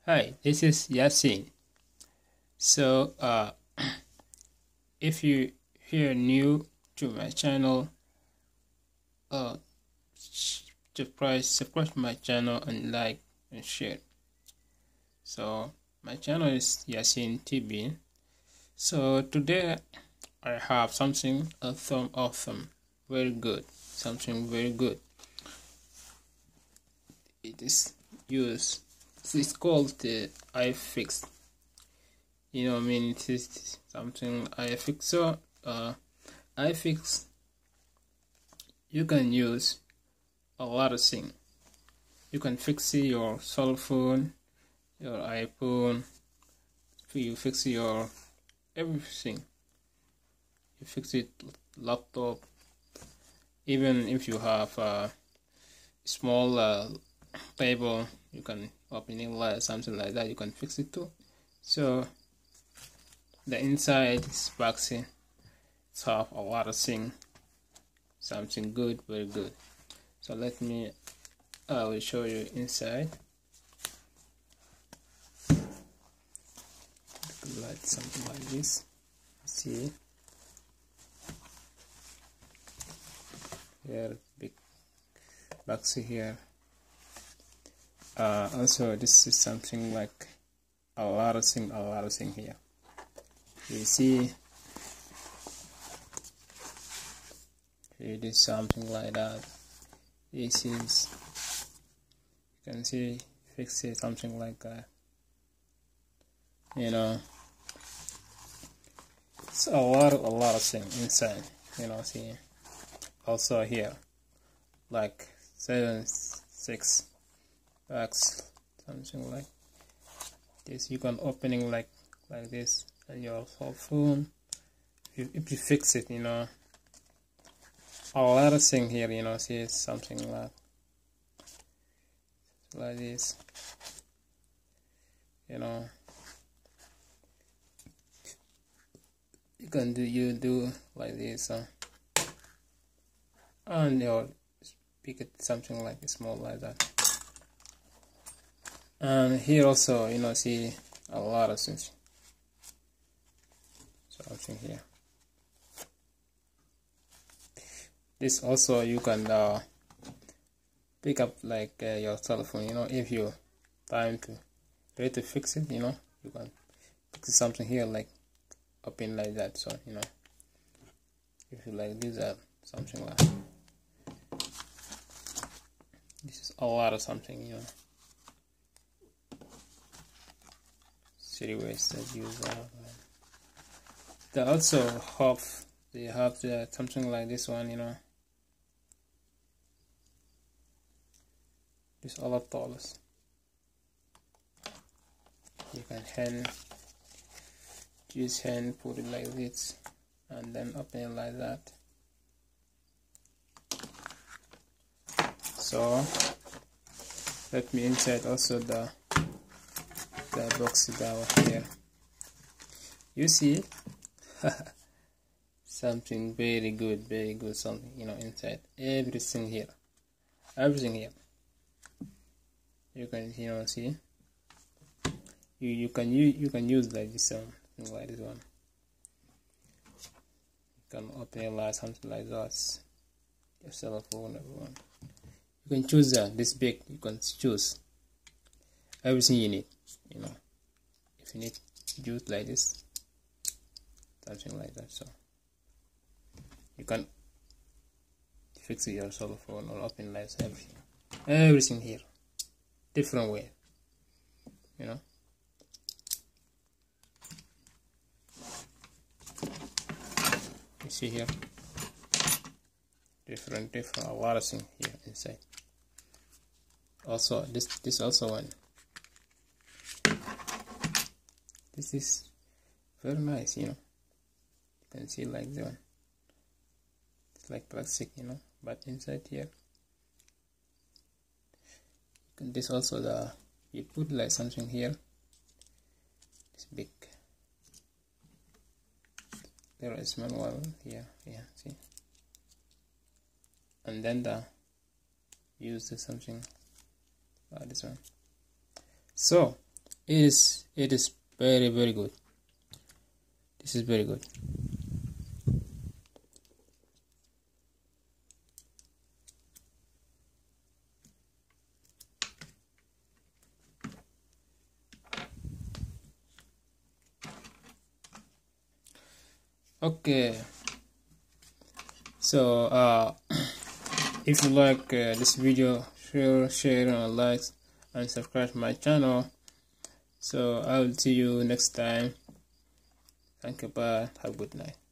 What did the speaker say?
Hi, this is Yasin. So, if you are new to my channel, uh, subscribe to my channel and like and share. So, my channel is Yasin TV. So today I have something awesome, very good, something very good. It is used. It's called the ifixit. I mean, it is something ifix. So ifix, you can use a lot of things. You can fix your cell phone, your iPhone, you fix your everything. You fix it laptop. Even if you have a small table, you can open it like something like that. You can fix it too. So the inside is boxy. It's have a lot of things. Something good, very good. So I will show you inside. Like something like this. See here, big boxy here. Also, this is something like a lot of thing here. You see, it is something like that. This is, you can see, fix it something like that. It's a lot of things inside. See, also here, like 6 packs, something like this. You can opening like this on your cell phone. If you fix it, a lot of things here. See, it's something like this. You do like this, and you'll pick it something like small like that. And here also, see a lot of things. Something here. This also you can pick up like your telephone. If you time to ready to fix it, you can fix something here like open like that. So if you like this, something like this is a lot of something. City ways that use they also have something like this one. This all of dollars. You can use hand, put it like this, and then open it like that. So let me insert also the box down here. You see, something very good, something inside. Everything here. You can see. You can use like this like this one. You can open it like something like that. Your cell phone, everyone. You can choose this big. You can choose everything you need. If you need use like this, something like that. So you can fix your cell phone or open like everything here, different way. You see here, different a lot of things here inside. Also this also one. This is very nice. You can see like the one. It's like plastic, but inside here, this also you put like something here. It's big. There is small one here. Yeah, see. And then use something like this one. So It is very good. This is very good. Okay, so if you like this video, share and like and subscribe to my channel. So I will see you next time. Thank you, bye, have a good night.